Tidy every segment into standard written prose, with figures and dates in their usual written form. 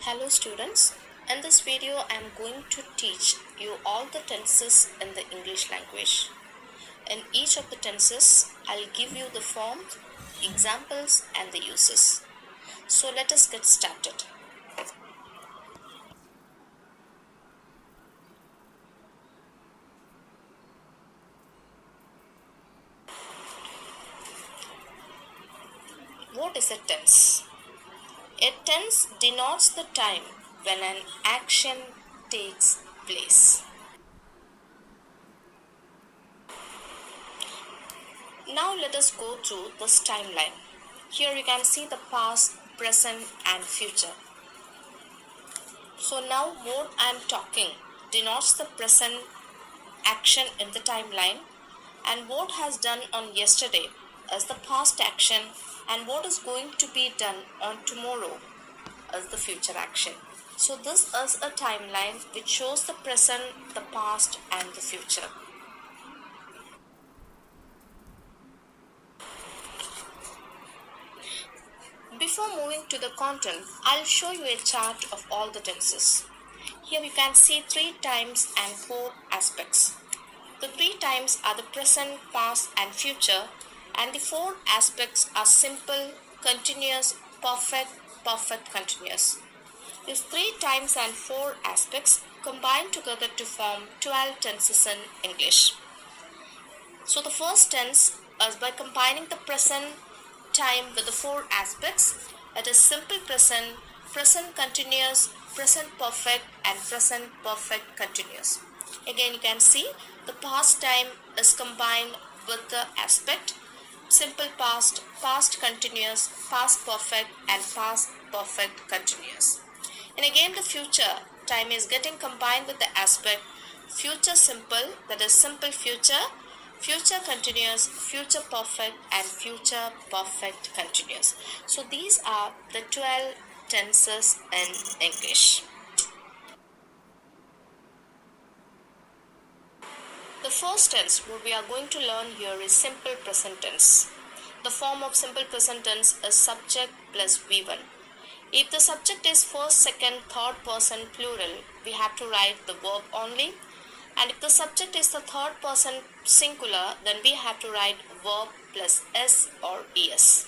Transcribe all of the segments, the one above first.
Hello students, in this video I am going to teach you all the tenses in the English language. In each of the tenses, I'll give you the form, examples and the uses. So let us get started. What is a tense? A tense denotes the time when an action takes place. Now let us go through this timeline. Here you can see the past, present and future. So now what I am talking denotes the present action in the timeline, and what has done on yesterday as the past action, and what is going to be done on tomorrow as the future action. So this is a timeline which shows the present, the past and the future. Before moving to the content, I'll show you a chart of all the tenses. Here you can see 3 times and 4 aspects. The 3 times are the present, past and future, and the 4 aspects are simple, continuous, perfect, perfect continuous. These 3 times and 4 aspects combine together to form 12 tenses in English. So the first tense is by combining the present time with the 4 aspects. It is simple present, present continuous, present perfect and present perfect continuous. Again you can see the past time is combined with the aspect simple past, past continuous, past perfect and past perfect continuous. And again the future time is getting combined with the aspect future simple, that is simple future, future continuous, future perfect and future perfect continuous. So these are the 12 tenses in English. The first tense what we are going to learn here is simple present tense. The form of simple present tense is subject plus V1. If the subject is first, second, third person plural, we have to write the verb only. And if the subject is the third person singular, then we have to write verb plus s or es.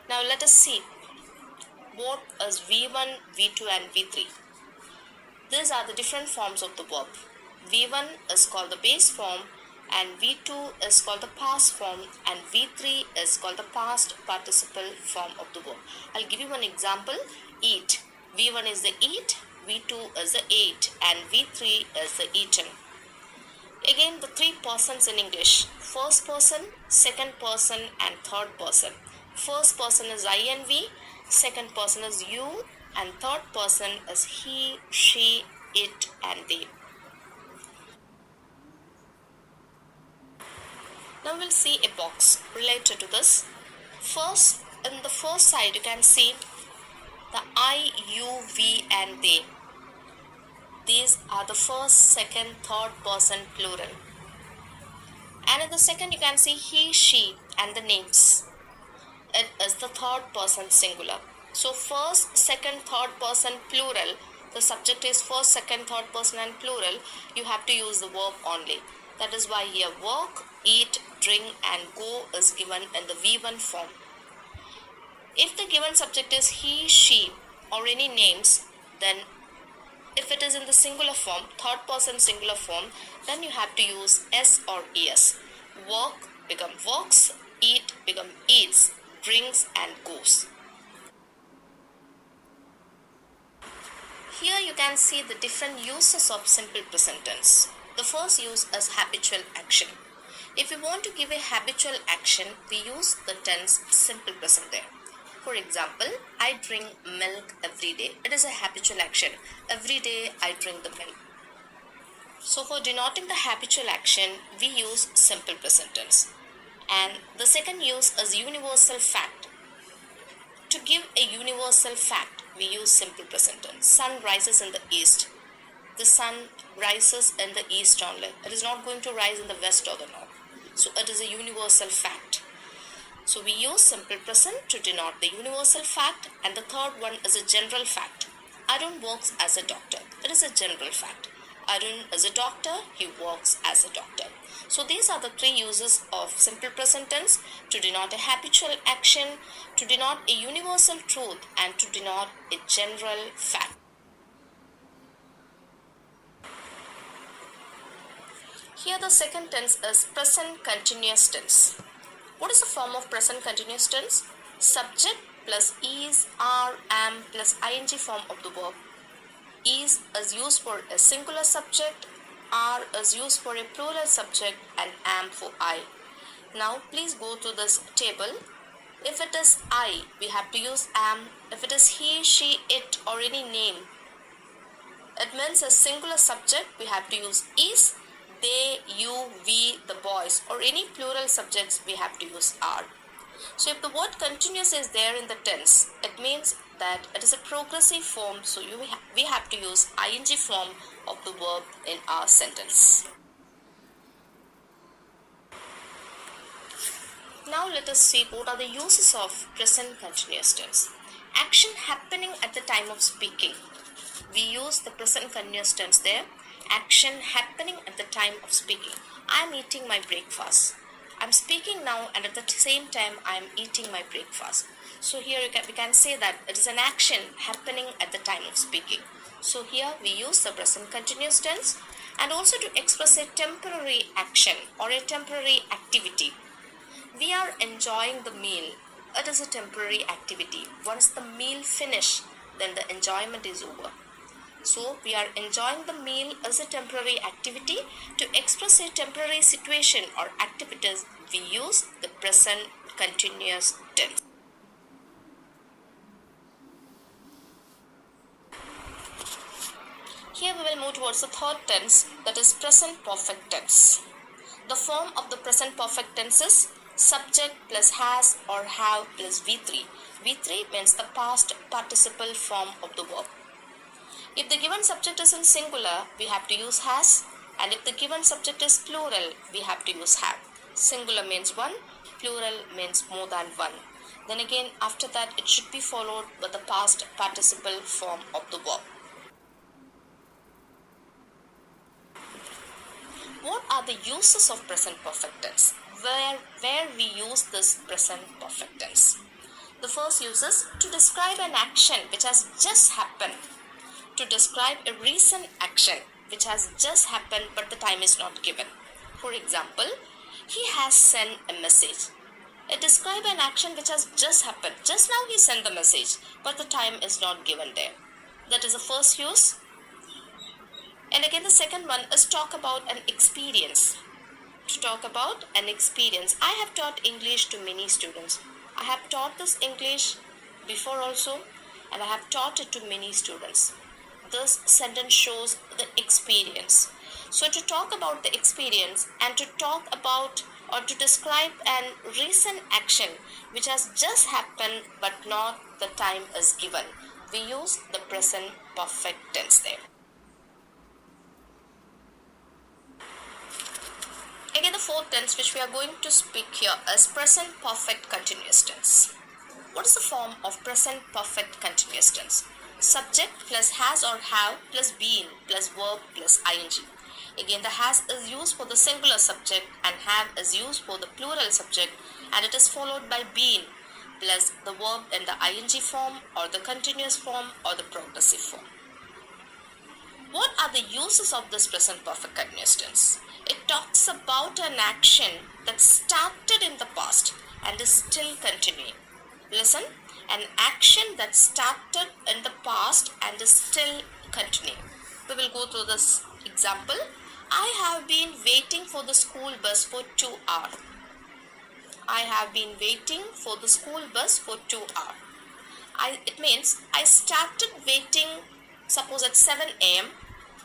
Now let us see what is V1, V2 and V3. These are the different forms of the verb. V1 is called the base form, and V2 is called the past form, and V3 is called the past participle form of the verb. I'll give you one example. Eat. V1 is the eat, V2 is the ate, and V3 is the eaten. Again the 3 persons in English. First person, second person and third person. First person is INV, second person is you, and third person is he, she, it and they. Now we'll see a box related to this. First, in the first side you can see the I, you, we and they. These are the first, second, third person plural. And in the second you can see he, she and the names. It is the third person singular. So first, second, third person plural. The subject is first, second, third person and plural. You have to use the verb only. That is why here work, eat, drink and go is given in the V1 form. If the given subject is he, she or any names, then if it is in the singular form, third person singular form, then you have to use s or es. Work become works, eat become eats, drinks and goes. Here you can see the different uses of simple present tense. The first use is habitual action. If we want to give a habitual action, we use the tense simple present there. For example, I drink milk every day. It is a habitual action. Every day I drink the milk. So for denoting the habitual action, we use simple present tense. And the second use is universal fact. To give a universal fact, we use simple present tense. Sun rises in the east. The sun rises in the east only. It is not going to rise in the west or the north. So it is a universal fact. So we use simple present to denote the universal fact, and the third one is a general fact. Arun works as a doctor. It is a general fact. Arun is a doctor, he works as a doctor. So these are the three uses of simple present tense: to denote a habitual action, to denote a universal truth, and to denote a general fact. Here the second tense is present continuous tense. What is the form of present continuous tense? Subject plus is, are, am plus ing form of the verb. Is used for a singular subject, are is used for a plural subject, and am for I. Now please go to this table. If it is I, we have to use am. If it is he, she, it, or any name, it means a singular subject, we have to use is. They, you, we, the boys, or any plural subjects, we have to use are. So if the word continuous is there in the tense, it means that it is a progressive form, so we have to use ing form of the verb in our sentence. Now let us see what are the uses of present continuous tense. Action happening at the time of speaking. We use the present continuous tense there. Action happening at the time of speaking. I am eating my breakfast. I am speaking now, and at the same time I am eating my breakfast. So here we can say that it is an action happening at the time of speaking. So here we use the present continuous tense, and also to express a temporary action or a temporary activity. We are enjoying the meal. It is a temporary activity. Once the meal finish, then the enjoyment is over. So we are enjoying the meal as a temporary activity. To express a temporary situation or activities, we use the present continuous tense. Here we will move towards the third tense, that is present perfect tense. The form of the present perfect tense is subject plus has or have plus V3. V3 means the past participle form of the verb. If the given subject is in singular, we have to use has, and if the given subject is plural, we have to use have. Singular means one, plural means more than one. Then again, after that, it should be followed with the past participle form of the verb. What are the uses of present perfect tense? Where we use this present perfect tense? The first use is to describe an action which has just happened. To describe a recent action which has just happened but the time is not given. For example, he has sent a message. It describes an action which has just happened. Just now he sent the message, but the time is not given there. That is the first use. And again, the second one is talk about an experience. To talk about an experience. I have taught English to many students. I have taught this English before also, and I have taught it to many students. This sentence shows the experience. So to talk about the experience and to talk about or to describe an recent action which has just happened but not the time is given, we use the present perfect tense there. Again, the fourth tense which we are going to speak here is present perfect continuous tense. What is the form of present perfect continuous tense? Subject plus has or have plus been plus verb plus ing. Again, the has is used for the singular subject and have is used for the plural subject, and it is followed by been plus the verb in the ing form or the continuous form or the progressive form. What are the uses of this present perfect continuous tense? It talks about an action that started in the past and is still continuing. Listen, an action that started in the past and is still continuing. We will go through this example. I have been waiting for the school bus for 2 hours. I have been waiting for the school bus for 2 hours. It means I started waiting, suppose at 7 a.m.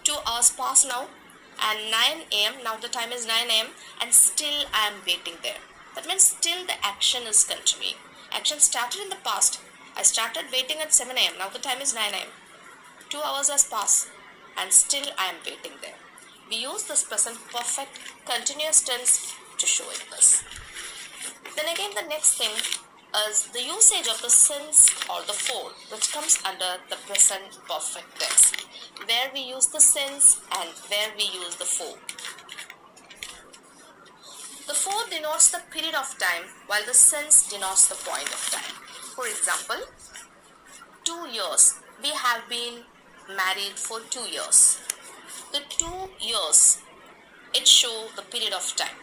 2 hours pass now, and 9 a.m. now the time is 9 a.m. and still I am waiting there. That means still the action is continuing. Action started in the past. I started waiting at 7 a.m. Now the time is 9 a.m. 2 hours has passed and still I am waiting there. We use this present perfect continuous tense to show it this. Then again, the next thing, is the usage of the since or the for, which comes under the present perfect tense, where we use the since and where we use the for. The for denotes the period of time, while the since denotes the point of time. For example, 2 years. We have been married for 2 years. The 2 years, it shows the period of time.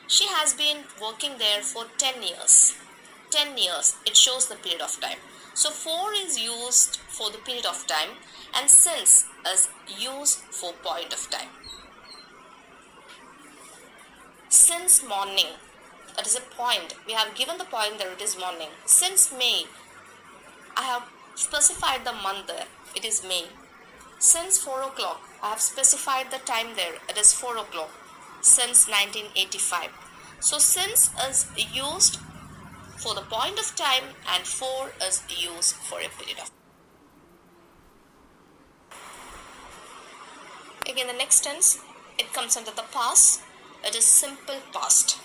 She has been working there for 10 years. 10 years, it shows the period of time. So for is used for the period of time and since is used for point of time. Since morning, that is a point. We have given the point that it is morning. Since May, I have specified the month there. It is May. Since 4 o'clock, I have specified the time there. It is 4 o'clock. Since 1985. So since is used for the point of time and for is used for a period of time. Again, the next tense, it comes under the past. It is simple past.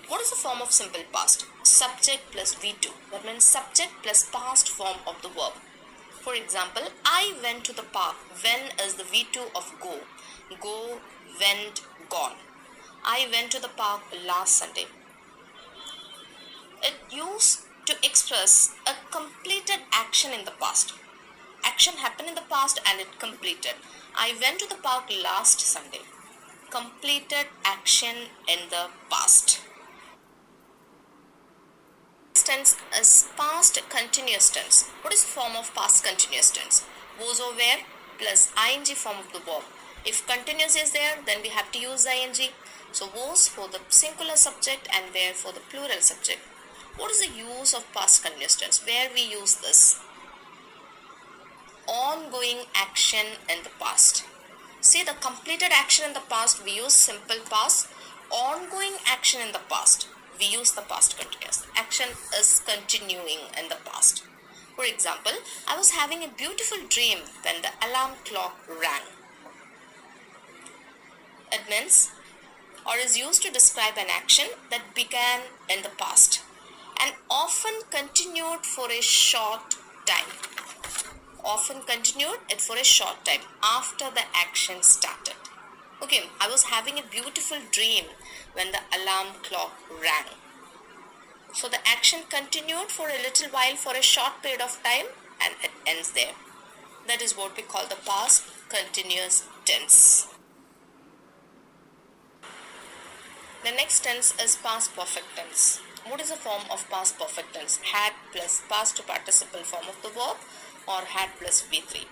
What is the form of simple past? Subject plus V2. That means subject plus past form of the verb. For example, I went to the park. When is the V2 of go. Go, went, gone. I went to the park last Sunday. It used to express a completed action in the past. Action happened in the past and it completed. I went to the park last Sunday. Completed action in the past. Tense is past continuous tense. What is the form of past continuous tense? Was or were plus ing form of the verb. If continuous is there, then we have to use ing. So was for the singular subject and were for the plural subject. What is the use of past continuous tense? Where we use this? Ongoing action in the past. See, the completed action in the past, we use simple past. Ongoing action in the past, we use the past continuous. Action is continuing in the past. For example, I was having a beautiful dream when the alarm clock rang. It means or is used to describe an action that began in the past and often continued for a short time. Often continued it for a short time after the action started. Okay, I was having a beautiful dream when the alarm clock rang. So the action continued for a little while for a short period of time and it ends there. That is what we call the past continuous tense. The next tense is past perfect tense. What is the form of past perfect tense? Had plus past participle form of the verb or had plus V3.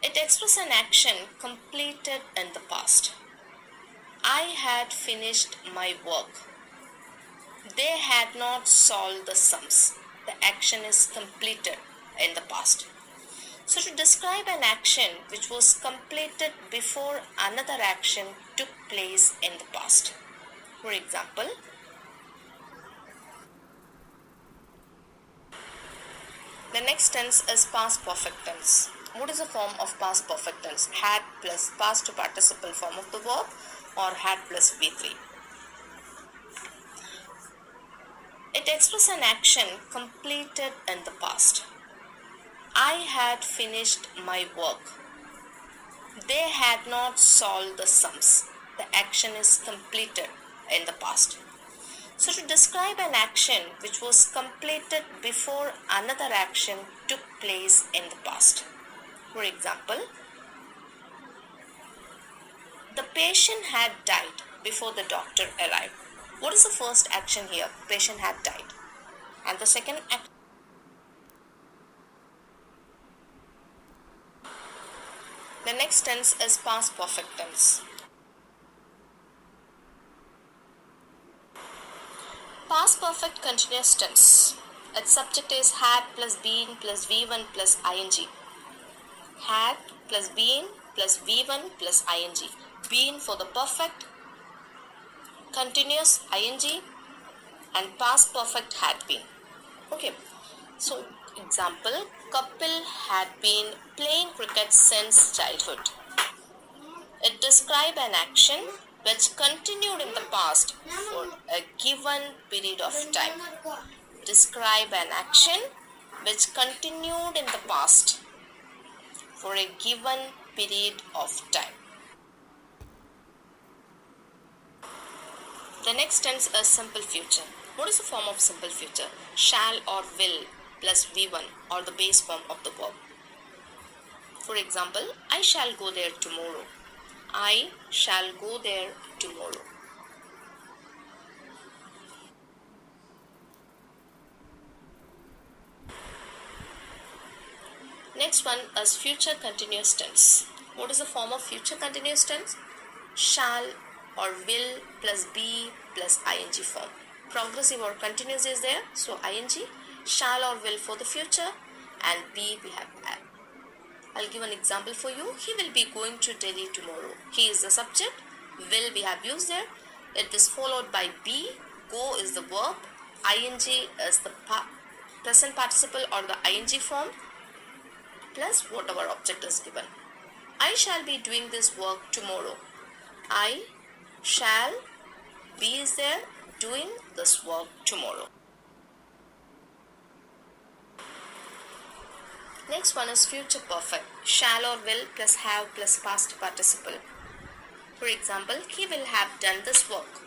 It expresses an action completed in the past. I had finished my work. They had not solved the sums. The action is completed in the past. So to describe an action which was completed before another action took place in the past. For example, the next tense is past perfect tense. What is the form of past perfect tense? Had plus past participle form of the verb or had plus V3. It expresses an action completed in the past. I had finished my work. They had not solved the sums. The action is completed in the past. So to describe an action which was completed before another action took place in the past. For example, the patient had died before the doctor arrived. What is the first action here? Patient had died. And the second action. The next tense is past perfect tense. Past perfect continuous tense. Its subject is had plus been plus V1 plus ing. Had plus been plus V1 plus ing. Been for the perfect, continuous ing and past perfect had been. Okay. So example, Kapil had been playing cricket since childhood. It describes an action which continued in the past for a given period of time. Describe an action which continued in the past for a given period of time. The next tense is simple future. What is the form of simple future? Shall or will plus V1 or the base form of the verb. For example, I shall go there tomorrow. I shall go there tomorrow. Next one is future continuous tense. What is the form of future continuous tense? Shall or will plus be plus ing form. Progressive or continuous is there, so ing. Shall or will for the future, and be we have had. I'll give an example for you. He will be going to Delhi tomorrow. He is the subject. Will we have used there. It is followed by be. Go is the verb. Ing is the present participle or the ing form plus whatever object is given. I shall be doing this work tomorrow. I shall be is there doing this work tomorrow. Next one is future perfect. Shall or will plus have plus past participle. For example, he will have done this work.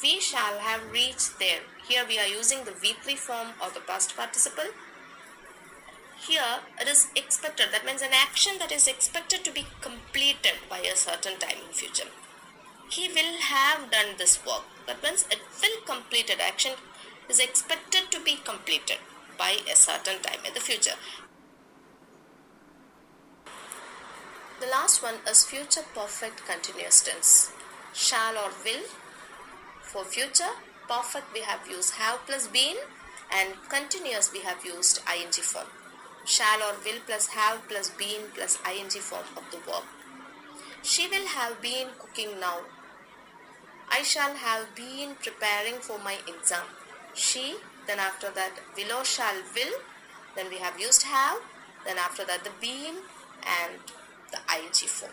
We shall have reached there. Here we are using the V3 form or the past participle. Here it is expected. That means an action that is expected to be completed by a certain time in future. He will have done this work. That means it will completed. Action is expected to be completed by a certain time in the future. The last one is future perfect continuous tense. Shall or will for future. Perfect we have used have plus been, and continuous we have used ing form. Shall or will plus have plus been plus ing form of the verb. She will have been cooking now. I shall have been preparing for my exam. She, then after that will or shall will, then we have used have, then after that the been and the ing form.